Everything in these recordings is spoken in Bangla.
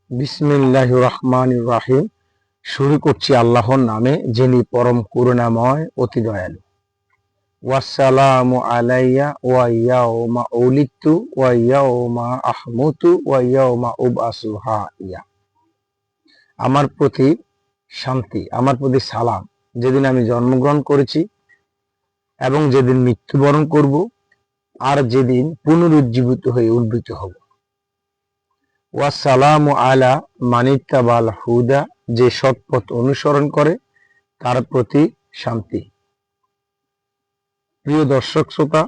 বিসমিল্লাহির রহমানির রহিম। শুরু করছি আল্লাহর নামে, যিনি পরম করুণাময় অতি দয়ালু। ওয়াসসালামু আলাইয়া ওয়া ইয়াউমা উলিদতু ওয়া ইয়াউমা আহমুতু ওয়া ইয়াউমা উবআসু হাইয়া। আমার প্রতি শান্তি, আমার প্রতি সালাম, যেদিন আমি জন্মগ্রহণ করেছি এবং যেদিন মৃত্যুবরণ করব, আর যেদিন পুনরুজ্জীবিত হয়ে উদ্ভূত হব। ওয়াসসালামু আলা মানিত্তাবাল হুদা, যে সৎপথ অনুসরণ করে তার প্রতি শান্তি। প্রিয় দর্শক শ্রোতা,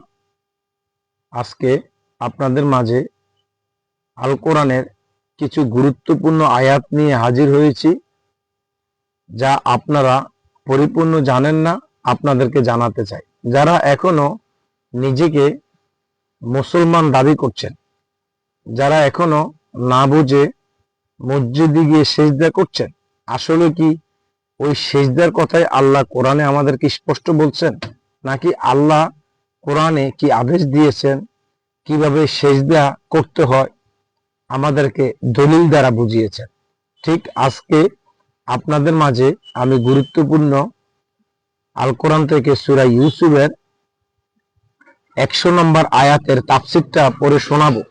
আজকে আপনাদের মাঝে আল কোরআনের কিছু গুরুত্বপূর্ণ আয়াত নিয়ে হাজির হয়েছি, যা আপনারা পরিপূর্ণ জানেন না, আপনাদেরকে জানাতে চাই। যারা এখনো নিজেকে মুসলমান দাবি করছেন, যারা এখনো না বুঝে মসজিদে গিয়ে সেজদা করছেন, আসলে কি ওই সেজদার কথাই আল্লাহ কোরআনে আমাদেরকে স্পষ্ট বলছেন, নাকি আল্লাহ কোরআনে কি আদেশ দিয়েছেন, কিভাবে সেজদা করতে হয় আমাদেরকে দলিল দ্বারা বুঝিয়েছেন? ঠিক আজকে আপনাদের মাঝে আমি গুরুত্বপূর্ণ আল কোরআন থেকে সূরা ইউসুফের 100 নম্বর আয়াতের তাফসীরটা পড়ে শোনাবো।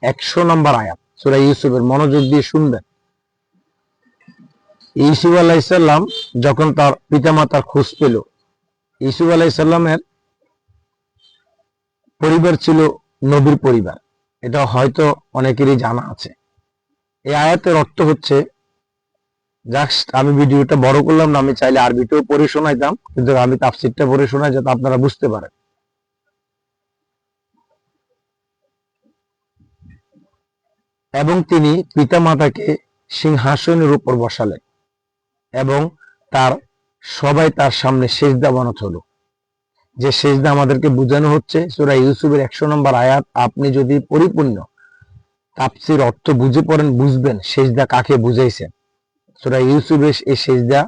100 নম্বর আয়াত সূরা ইউসুফের, মনোযোগ দিয়ে শুনবেন। ইউসুফ আলাইহিস সালাম যখন তার পিতামাতার খোঁজ পেল, ইউসুফ আলাইহিস সালামের পরিবার ছিল নবীর পরিবার, এটা হয়তো অনেকেরই জানা আছে। এই আয়াতের অর্থ হচ্ছে, জাস্ট আমি ভিডিওটা বড় করলাম না, আমি চাইলে আরবিটাও পড়ে শোনাইতাম, কিন্তু আমি তাফসীরটা পড়ে শোনাই যাতে আপনারা বুঝতে পারেন। এবং তিনি পিতামাতাকে সিংহাসনের উপর বসালেন এবং তার সবাই তার সামনে সেজদা বানাত হলো। যে সেজদা আমাদেরকে বোঝানো হচ্ছে সূরা ইউসুফের 100 নম্বর আয়াত, আপনি যদি পরিপূর্ণ তাফসীর অর্থ বুঝে পড়েন, বুঝবেন সেজদা কাকে বুঝাইছেন। সূরা ইউসুফের এই সেজদা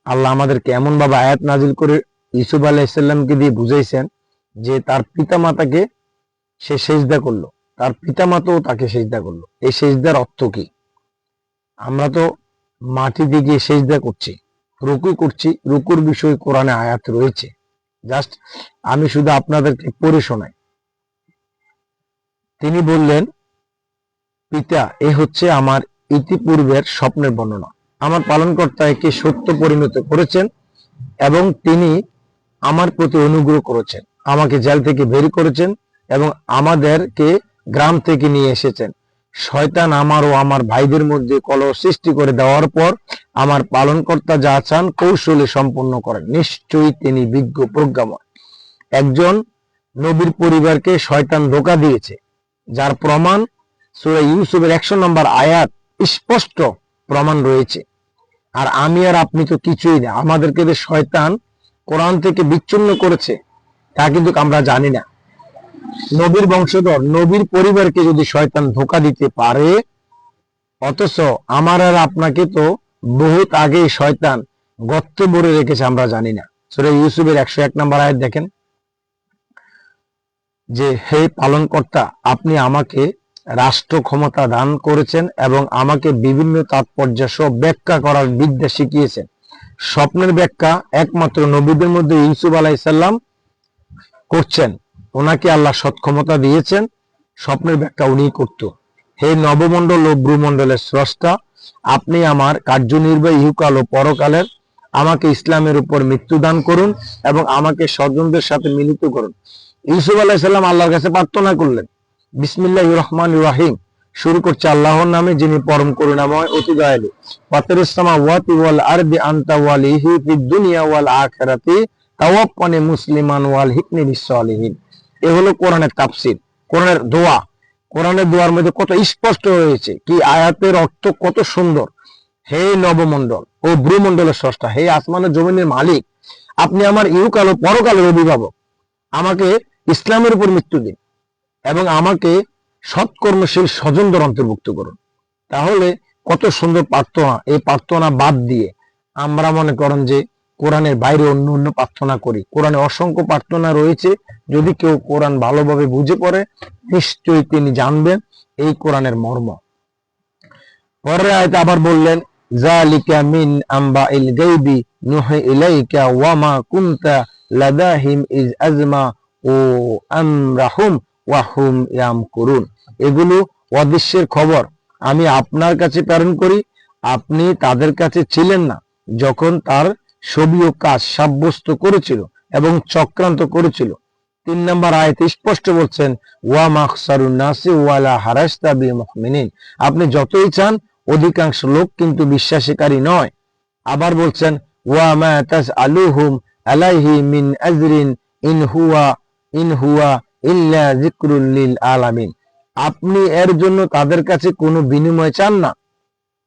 আল্লাহ আমাদেরকে এমন ভাবে আয়াত নাজিল করে ইউসুফ আলাইহিস সালামকে দিয়ে বুঝাইছেন যে তার পিতামাতাকে সে সেজদা করলো, তার পিতামাতাও তাকে সেজদা করলো। এই সেজদার অর্থ কি? আমরা তো মাটিতে গিয়ে সেজদা করছি, রুকু করছি, রুকুর বিষয়ে কোরআনে আয়াত রয়েছে, জাস্ট আমি শুধু আপনাদেরকে পড়ে শোনাই। তিনি বললেন, পিতা, এ হচ্ছে আমার ইতিপূর্বের স্বপ্নের বর্ণনা। আমার পালনকর্তা একে সত্য পরিণত করেছেন এবং তিনি আমার প্রতি অনুগ্রহ করেছেন, আমাকে জেল থেকে বের করেছেন এবং আমাদেরকে গ্রাম থেকে নিয়ে এসেছেন। শয়তান আমার ও আমার ভাইদের মধ্যে কলহ সৃষ্টি করে দেওয়ার পর আমার পালনকর্তা যা চান কৌশলে সম্পন্ন করেন। নিশ্চয়ই তিনি বিজ্ঞ প্রজ্ঞাময়। একজন নবীর পরিবারকে শয়তান ধোঁকা দিয়েছে, যার প্রমাণ সূরা ইউসুফের 100 নম্বর আয়াত স্পষ্ট প্রমাণ রয়েছে। আর আমি আর আপনি তো কিছুই না, আমাদেরকে যে শয়তান কোরআন থেকে বিচ্ছিন্ন করেছে তা কিন্তু আমরা জানি না। নবীর বংশধর, নবীর পরিবারকে যদি শয়তান ধোঁকা দিতে পারে, অথচ আমার আর আপনাকে তো বহুত আগে শয়তান গর্তে ভরে রেখেছে, আমরা জানি না। সূরা ইউসুফের 101 নম্বর আয়াত দেখেন যে, হে পালনকর্তা, আপনি আমাকে রাষ্ট্র ক্ষমতা দান করেছেন এবং আমাকে বিভিন্ন তাৎপর্য সহ ব্যাখ্যা করার বিদ্যা শিখিয়েছেন। স্বপ্নের ব্যাখ্যা একমাত্র নবীদের মধ্যে ইউসুফ আলাইহিস সালাম করছেন, ওনাকে আল্লাহ সৎ ক্ষমতা দিয়েছেন, স্বপ্নের ব্যাখ্যা উনি করত। হে নবমণ্ডল ও ভ্রুমণ্ডলের স্রষ্টা, আপনি আমার কার্যনির্বাহী ইহকাল ও পরকালের, আমাকে ইসলামের উপর মৃত্যু দান করুন এবং আমাকে স্বজনদের সাথে মিলিত করুন। ইউসুফ আলাইহিস সালাম আল্লাহর কাছে প্রার্থনা করলেন। বিসমিল্লাহির রহমানির রহিম, শুরু করছে আল্লাহর নামে, যিনি পরম করুণাময় অতি দয়ালু। ফাতিরুস সামাওয়াতি ওয়াল আরদি আনতা ওয়ালিহি ফিদ দুনিয়া ওয়াল আখিরাতি তাওয়াফানি মুসলিমান ওয়াল হিকনি বিস সালিহিন। এ হলো কোরআনের তাফসীর, কোরআনের দোয়া। কোরআনের দোয়ার মধ্যে কত স্পষ্ট হয়েছে, কি আয়াতের অর্থ কত সুন্দর। হে নবমণ্ডল ও ভ্রুমণ্ডলের স্রষ্টা, হে আসমানের জমিনের মালিক, আপনি আমার ইহকাল ও পরকালের অভিভাবক, আমাকে ইসলামের উপর মৃত্যু দিন এবং আমাকে সৎকর্মশীল স্বজনদের অন্তর্ভুক্ত করুন। তাহলে কত সুন্দর প্রার্থনা। এই প্রার্থনা বাদ দিয়ে আমরা মনে করেন যে কোরআনের বাইরে অন্য অন্য প্রার্থনা করি। কোরআনে অসংখ্য প্রার্থনা রয়েছে, যদি কেউ কোরআন ভালোভাবে বুঝে পড়ে, নিশ্চয়ই তিনি জানবেন এই কোরআনের মর্ম। পরের আয়াতে আবার বললেন যালিকা মিন আম্বাইল গায়বি নুহি ইলাইকা ওয়া মা কুনতা লাদাহিম ইজ আজমা ও আমরাহুম ওয়া হুম ইয়ামকুরুন। এগুলো অদৃশ্যের খবর আমি আপনার কাছে প্রেরণ করি, আপনি তাদের কাছে ছিলেন না যখন তার ছবি ও কাজ সাব্যস্ত করেছিল এবং চক্রান্ত করেছিল। 3 নম্বর আয়াতে স্পষ্ট বলছেন ওয়া মাখসারুন নাসি ওয়ালা হারাস্তা বিমুমিনিন, আপনি যতই চান অধিকাংশ লোক কিন্তু বিশ্বাসীকারী নয়। আবার বলছেন ওয়া মা তাসআলুহুম আলাইহি মিন আজরিন ইন হুয়া ইল্লা যিকরুল লিল আলামিন, আপনি এর জন্য তাদের কাছে কোনো বিনিময় চান না।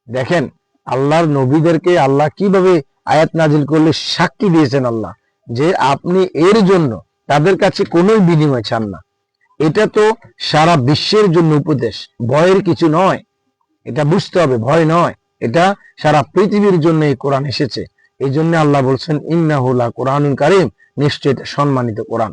দেখেন আল্লাহর নবীদেরকে আল্লাহ কিভাবে আয়াত নাজিল করলে সাক্ষী দিয়েছেন আল্লাহ যে আপনি এর জন্য তাদের কাছে কোনো বিনিময় চান না। এটা তো সারা বিশ্বের জন্য উপদেশ, ভয়ের কিছু নয়, এটা বুঝতে হবে, ভয় নয়, এটা সারা পৃথিবীর জন্য এই কোরআন এসেছে। এই জন্য আল্লাহ বলছেন ইন্নাহু লা কোরআনুন কারীম, নিশ্চয় এটা সম্মানিত কোরআন।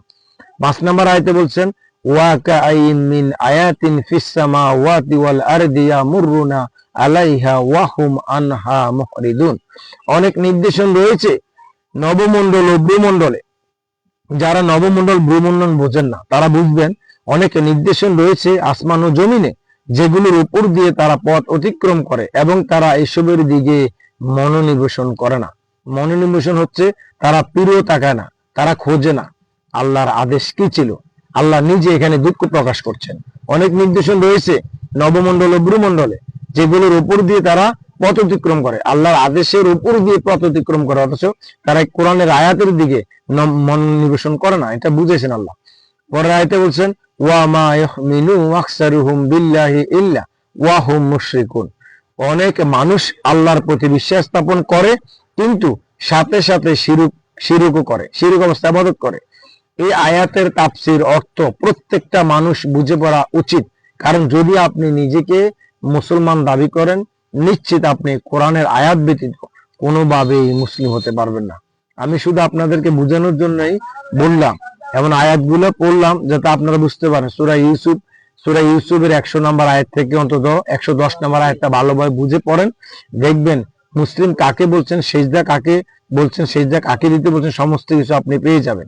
5 নম্বর আয়াতে বলছেন ওয়া কাআইন মিন আয়াতিন ফিস সামাওয়াতি ওয়াল আরদি ইয়ামুরুনা আলাইহা ওয়া হুম আনহা মুহরিদুন, অনেক নির্দেশন রয়েছে নবমণ্ডল ও ভূমণ্ডলে। যারা নবমণ্ডল ভূমণ্ডল বোঝেন না তারা বুঝবেন অনেক নির্দেশন রয়েছে আসমান ও জমিনে যেগুলোর উপর দিয়ে তারা পথ অতিক্রম করে এবং তারা এসবের দিকে মনোনিবেশন করে না। মনোনিবেশন হচ্ছে তারা ফিরেও তাকায় না, তারা খোঁজে না আল্লাহর আদেশ কি ছিল। আল্লাহ নিজে এখানে দুঃখ প্রকাশ করছেন অনেক নির্দেশন রয়েছে নবমণ্ডল ও ভূমণ্ডলে যেগুলোর উপর দিয়ে তারা পথ অতিক্রম করে, আল্লাহর আদেশের উপর দিয়ে পথ অতিক্রম করে, অথচ তারা কোরআনের আয়াতের দিকে মনোনিবেশন করে না। এটা বুঝেছেন আল্লাহ। পরের আয়াতে বলছেন ওয়া মা ইউমিনু আকসারুহুম বিল্লাহি ইল্লা ওয়া হুম মুশরিকুন, অনেক মানুষ আল্লাহর প্রতি বিশ্বাস স্থাপন করে কিন্তু সাথে সাথে শিরকও করে, শিরক অবস্থা ইবাদত করে। এই আয়াতের তাফসীর অর্থ প্রত্যেকটা মানুষ বুঝে পড়া উচিত, কারণ যদি আপনি নিজেকে মুসলমান দাবি করেন নিশ্চিত আপনি কোরআনের আয়াত ব্যতীত কোনোভাবেই মুসলিম হতে পারবেন না। আমি শুধু আপনাদেরকে বোঝানোর জন্যই বললাম, এমন আয়াতগুলো পড়লাম যাতে আপনারা বুঝতে পারেন। সূরা ইউসুফের 100 নম্বর আয়াত থেকে অন্তত 110 নম্বর আয়াতটা ভালোভাবে বুঝে পড়েন, দেখবেন মুসলিম কাকে বলছেন, সেজদা কাকে বলছেন, সেজদা কাকে দিতে বলছেন, সমস্ত কিছু আপনি পেয়ে যাবেন।